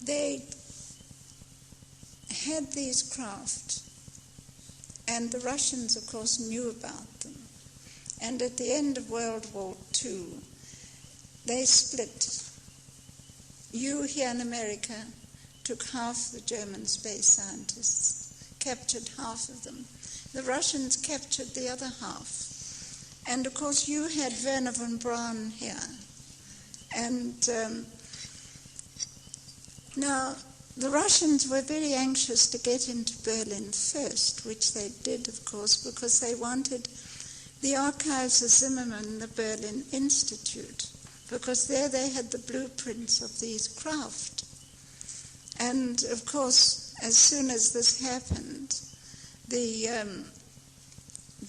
they had these craft, and the Russians, of course, knew about them. And at the end of World War II, they split. You here in America took half the German space scientists, captured half of them. The Russians captured the other half. And, of course, you had Werner von Braun here. And now, the Russians were very anxious to get into Berlin first, which they did, of course, because they wanted the archives of Zimmermann, the Berlin Institute, because there they had the blueprints of these craft. And, of course, as soon as this happened, the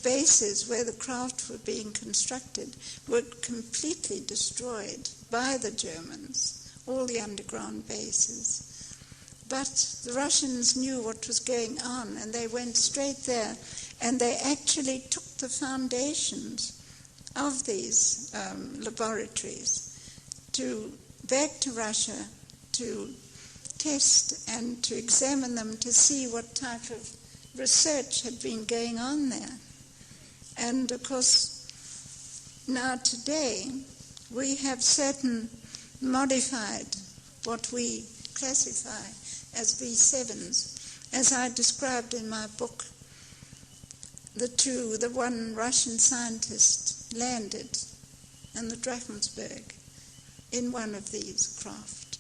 bases where the craft were being constructed were completely destroyed by the Germans, all the underground bases. But the Russians knew what was going on, and they went straight there, and they actually took the foundations of these laboratories back to Russia to test and to examine them to see what type of research had been going on there. And, of course, now today we have certain modified, what we classify as V7s, as I described in my book. The one Russian scientist landed in the Drakensberg in one of these craft.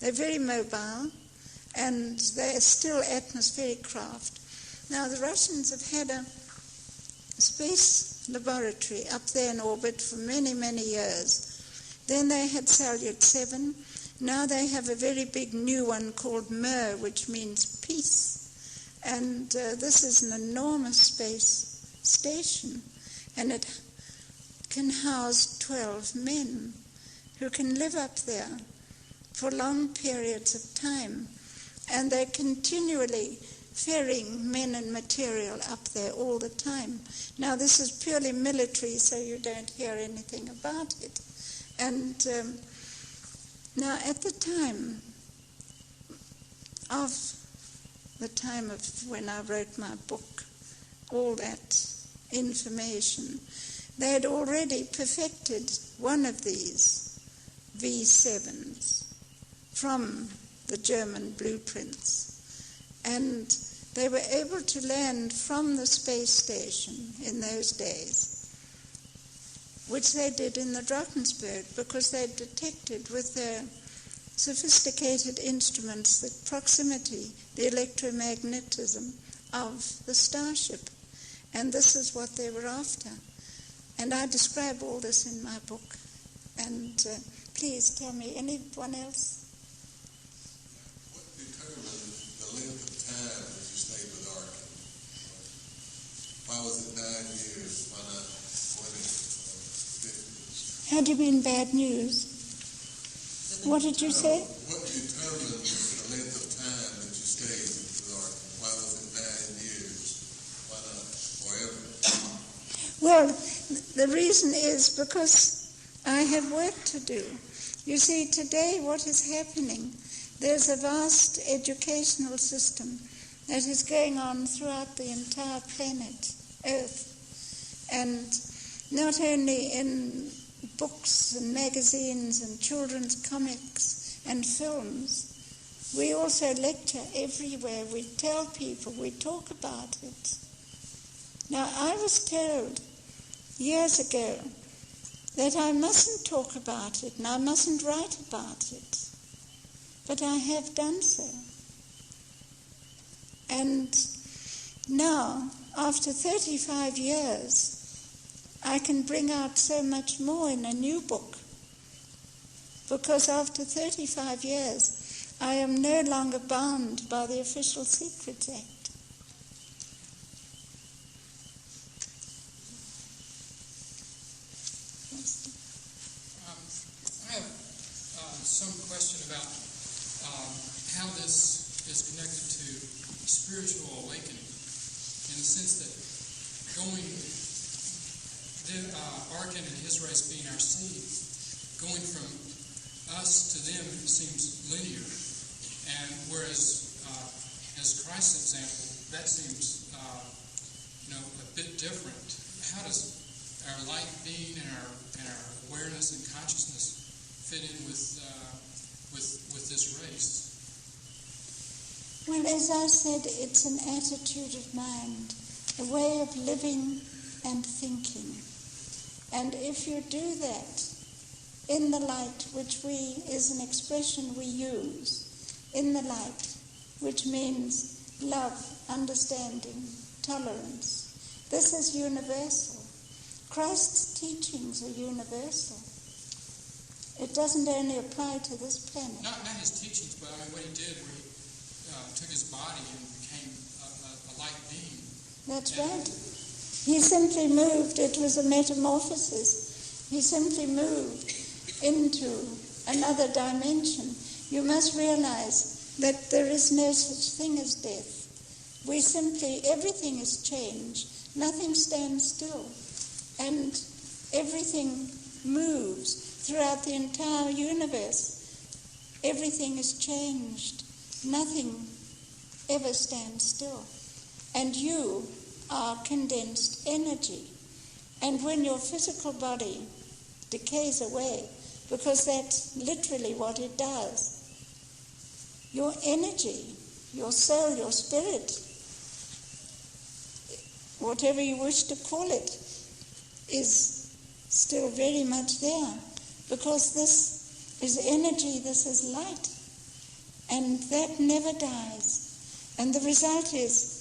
They're very mobile, and they're still atmospheric craft. Now, the Russians have had a space laboratory up there in orbit for many, many years. Then they had Salyut 7. Now they have a very big new one called Mir, which means peace. And this is an enormous space station, and it can house 12 men who can live up there for long periods of time. And they're continually ferrying men and material up there all the time. Now, this is purely military, so you don't hear anything about it. And now, at the time of when I wrote my book, all that information, they had already perfected one of these V7s from the German blueprints. And they were able to land from the space station in those days, which they did in the Drakensberg, because they detected with their sophisticated instruments the proximity, the electromagnetism of the starship. And this is what they were after. And I describe all this in my book. And please tell me, anyone else? Why was it 9 years? Why not 20? How do you mean bad news? What did you say? What determined the length of time that you stayed in the Ark? Why was it 9 years? Why not forever? Well, the reason is because I have work to do. You see, today what is happening, there's a vast educational system that is going on throughout the entire planet, Earth. And not only in books and magazines and children's comics and films, we also lecture everywhere. We tell people, we talk about it. Now, I was told years ago that I mustn't talk about it and I mustn't write about it. But I have done so. And now, after 35 years, I can bring out so much more in a new book. Because after 35 years, I am no longer bound by the Official Secrets Act. I have some question about how this is connected to spiritual awakening, in the sense that Arkin and his race being our seed, going from us to them seems linear. And whereas, as Christ's example, that seems, a bit different. How does our light being and our awareness and consciousness fit in with this race? Well, as I said, it's an attitude of mind, a way of living and thinking. And if you do that in the light, which is an expression we use, in the light, which means love, understanding, tolerance, this is universal. Christ's teachings are universal. It doesn't only apply to this planet. Not his teachings, but what he did, where he took his body and became a light being. That's right. He simply moved. It was a metamorphosis. He simply moved into another dimension. You must realize that there is no such thing as death. Everything is changed. Nothing stands still. And everything moves throughout the entire universe. Everything is changed. Nothing ever stands still. And you are condensed energy. And when your physical body decays away, because that's literally what it does, your energy, your soul, your spirit, whatever you wish to call it, is still very much there, because this is energy, this is light, and that never dies. And the result is,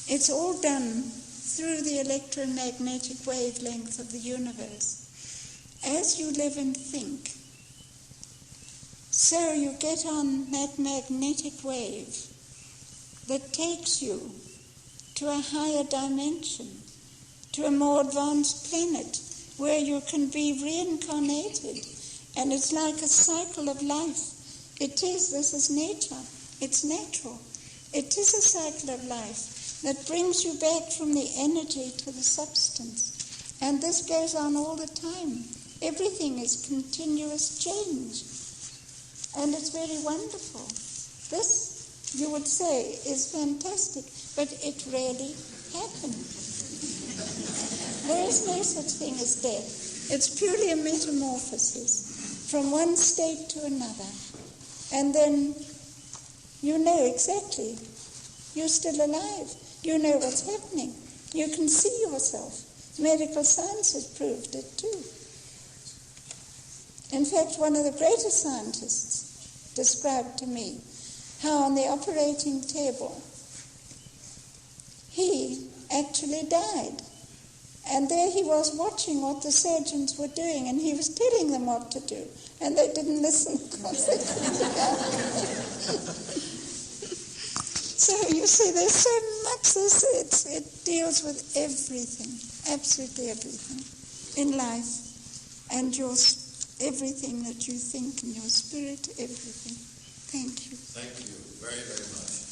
it's all done through the electromagnetic wavelength of the universe. As you live and think, so you get on that magnetic wave that takes you to a higher dimension, to a more advanced planet, where you can be reincarnated. And it's like a cycle of life. This is nature. It's natural. It is a cycle of life that brings you back from the energy to the substance. And this goes on all the time. Everything is continuous change. And it's very wonderful. This, you would say, is fantastic, but it really happened. There is no such thing as death. It's purely a metamorphosis from one state to another. And then you know exactly. You're still alive. You know what's happening. You can see yourself. Medical science has proved it too. In fact, one of the greatest scientists described to me how on the operating table he actually died. And there he was watching what the surgeons were doing, and he was telling them what to do. And they didn't listen because they couldn't go. So you see, there's so much. It deals with everything, absolutely everything in life, and everything that you think in your spirit, everything. Thank you. Thank you very, very much.